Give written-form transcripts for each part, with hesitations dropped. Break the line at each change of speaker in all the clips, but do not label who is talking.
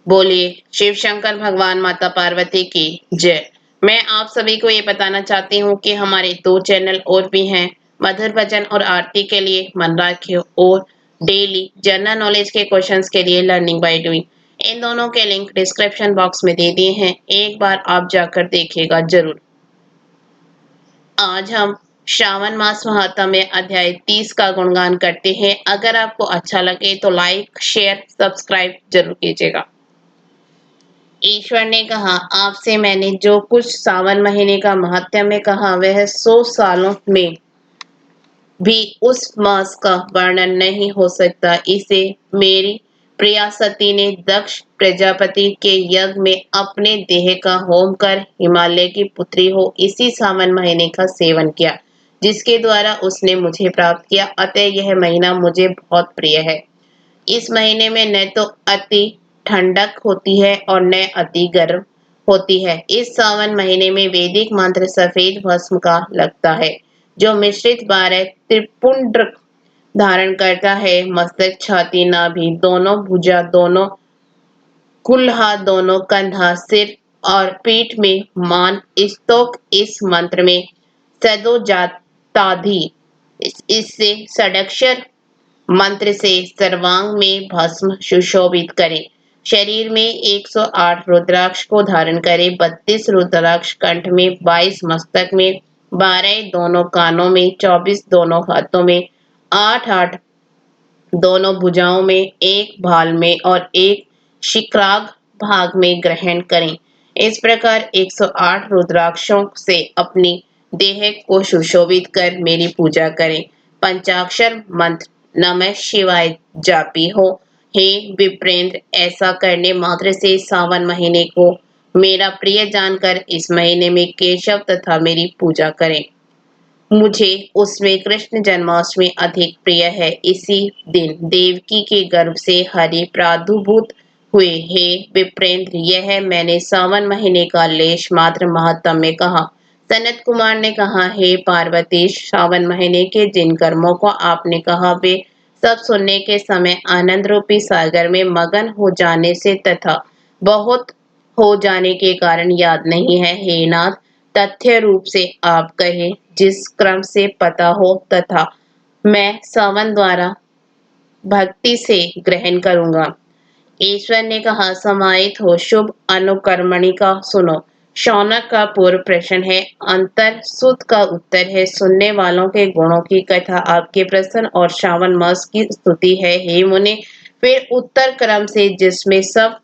बोलिए शिव शंकर भगवान माता पार्वती की जय। मैं आप सभी को ये बताना चाहती हूँ कि हमारे दो चैनल और भी हैं। मधुर भजन और आरती के लिए मन राखियो और डेली जनरल नॉलेज के क्वेश्चंस के लिए लर्निंग बाय डूइंग। इन दोनों के लिंक डिस्क्रिप्शन बॉक्स में दे दिए हैं, एक बार आप जाकर देखिएगा जरूर। आज हम श्रावण मास महात्म्य में अध्याय 30 का गुणगान करते हैं। अगर आपको अच्छा लगे तो लाइक शेयर सब्सक्राइब जरूर कीजिएगा। ईश्वर ने कहा, आपसे मैंने जो कुछ सावन महीने का महत्व में कहा वह 100 सालों में भी उस मास का वर्णन नहीं हो सकता। इसे मेरी प्रिया सती ने दक्ष प्रजापति के यज्ञ में अपने देह का होम कर हिमालय की पुत्री हो इसी सावन महीने का सेवन किया, जिसके द्वारा उसने मुझे प्राप्त किया। अतः यह महीना मुझे बहुत प्रिय है। इस महीने में न तो अति ठंडक होती है और न अति गर्म होती है। इस सावन महीने में वैदिक मंत्र सफेद भस्म का लगता है, जो मिश्रित 12 त्रिपुंड्र धारण करता है। मस्तक, छाती, नाभि, दोनों भुजा, दोनों कुल्हा, दोनों कंधा, सिर और पीठ में मान स्तोक इस मंत्र में सदो जाताधि। इससे षडक्षर मंत्र से सर्वांग में भस्म सुशोभित करें। शरीर में 108 रुद्राक्ष को धारण करें। 32 रुद्राक्ष कंठ में, 22 मस्तक में, 12 दोनों कानों में, 24 दोनों हाथों में, 8 दोनों भुजाओं में, एक भाल में और एक शिक्राग भाग में ग्रहण करें। इस प्रकार 108 रुद्राक्षों से अपनी देह को सुशोभित कर मेरी पूजा करें। पंचाक्षर मंत्र नमः शिवाय जापी हो। हे विप्रेंद्र, ऐसा करने मात्र से सावन महीने को मेरा प्रिय जानकर इस महीने में केशव तथा मेरी पूजा करें। मुझे उसमें कृष्ण जन्माष्टमी अधिक प्रिय है। इसी दिन देवकी के गर्भ से हरि प्रादुर्भूत हुए। हे विप्रेंद्र, यह मैंने सावन महीने का लेश मात्र महत्तम में कहा। सनत कुमार ने कहा, हे पार्वती, सावन महीने के जिन कर्मों को आपने कहा वे सब सुनने के समय आनंद रूपी सागर में मगन हो जाने से तथा बहुत हो जाने के कारण याद नहीं है। हे नाथ, तथ्य रूप से आप कहे जिस क्रम से पता हो तथा मैं सावन द्वारा भक्ति से ग्रहण करूंगा। ईश्वर ने कहा, समाहित हो शुभ अनुकर्मणि का सुनो। शौनक का पूर्व प्रश्न है, अंतर सुत का उत्तर है। सुनने वालों के गुणों की कथा, आपके प्रश्न और श्रावण मास की स्तुति है। हे मुने, फिर उत्तर क्रम से जिसमें सब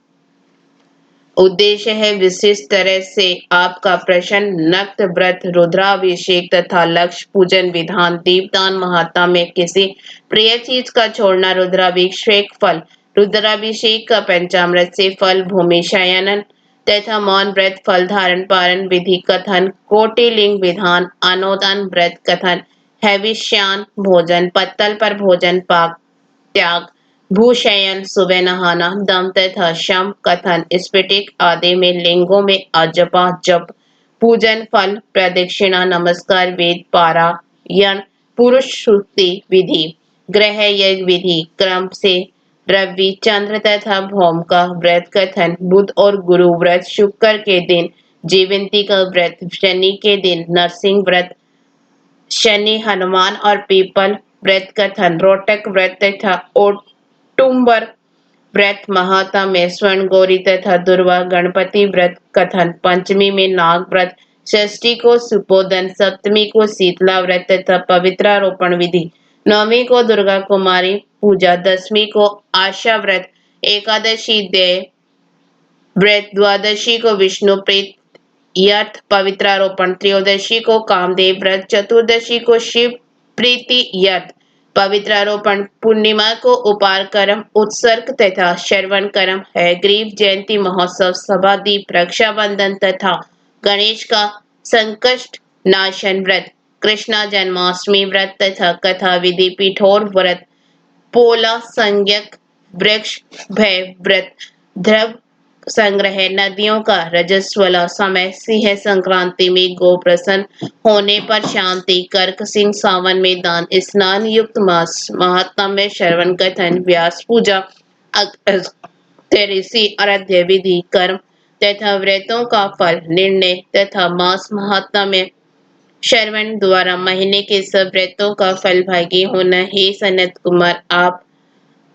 उद्देश्य है विशिष्ट तरह से आपका प्रश्न नक्त व्रत, रुद्राभिषेक तथा लक्ष्य पूजन विधान, दीपदान महात्मा में किसी प्रिय चीज का छोड़ना, रुद्राभिषेक फल, रुद्राभिषेक का पंचामृत से फल, भूमि शयनन तथा मौन व्रत फल, धारण पारण विधि कथन, कोटिलिंग विधान, अनोदन व्रत कथन, हैविष्यान भोजन, पत्तल पर भोजन, पाक त्याग, भूशयन, सुबह नहाना, दम तथा शम कथन, स्फटिक आदि में लिंगों में अजपा जप, पूजन फल, प्रदक्षिणा, नमस्कार, वेद पारायण, पुरुष श्रुति विधि, ग्रह यज्ञ विधि क्रम से रवि, चंद्र तथा भौम का व्रत कथन, बुध और गुरु व्रत, शुक्र के दिन जीवंती का व्रत, शनि के दिन नरसिंह व्रत, शनि, हनुमान और पीपल व्रत कथन, रोटक व्रत तथा ओटुम्बर व्रत, महात्मा में स्वर्ण गौरी तथा दुर्वा गणपति व्रत कथन, पंचमी में नाग व्रत, षष्ठी को सुपोदन, सप्तमी को शीतला व्रत तथा पवित्रारोपण विधि, नवमी को दुर्गा कुमारी पूजा, दसवीं को आशा व्रत, एकादशी देव व्रत, द्वादशी को विष्णु प्रीत यर्थ पवित्रारोपण, त्रयोदशी को कामदेव व्रत, चतुर्दशी को शिव प्रीति यर्थ पवित्रारोपण, पूर्णिमा को उपार कर्म उत्सर्ग तथा श्रवण कर्म है। ग्रीव जयंती महोत्सव, सभा दीप, रक्षाबंधन तथा गणेश का संकष्ट नाशन व्रत, कृष्णा जन्माष्टमी व्रत तथा कथा विधि, पिठोर व्रत, पोला संज्ञक वृक्ष भय व्रत, ध्रुव संग्रह, नदियों का रजस्वला समय, सिंह संक्रांति में गो प्रसन्न होने पर शांति, कर्क सिंह सावन में दान, स्नान युक्त मास, महात्मा में श्रवण कथन, व्यास पूजा, ऋषि आराध्य विधि कर्म तथा व्रतों का फल निर्णय तथा मास महात्मा में श्रवण द्वारा महीने के सब व्रतों का फल भागी होना। हे सनत कुमार, आप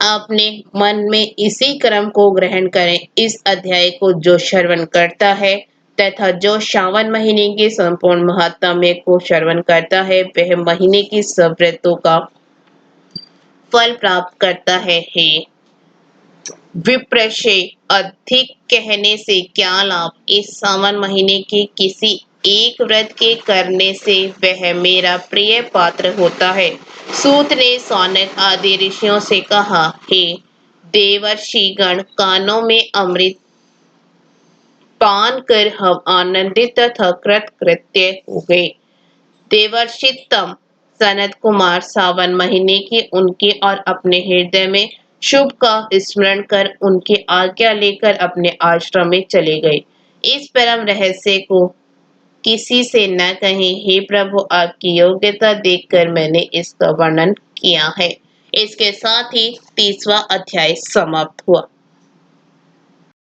अपने मन में इसी क्रम को ग्रहण करें। इस अध्याय को जो श्रवण करता है तथा जो श्रावण महीने के संपूर्ण महात्म्य को श्रवण करता है वह महीने की सब व्रतों का फल प्राप्त करता है। हे विप्रशे, अधिक कहने से क्या लाभ। इस सावन महीने के किसी एक व्रत के करने से वह मेरा प्रिय पात्र होता है। सूत ने सौनक आदि ऋषियों से कहा, हे देवर्षिगण, कानों में अमृत पान कर हम आनंदित तथा कृतकृत्य हो गए। देवर्षितम सनत कुमार सावन महीने की उनके और अपने हृदय में शुभ का स्मरण कर उनकी आज्ञा लेकर अपने आश्रम में चले गए। इस परम रहस्य को किसी से न कहें। हे प्रभु, आपकी योग्यता देखकर मैंने इसका वर्णन किया है। इसके साथ ही 30वां अध्याय समाप्त हुआ।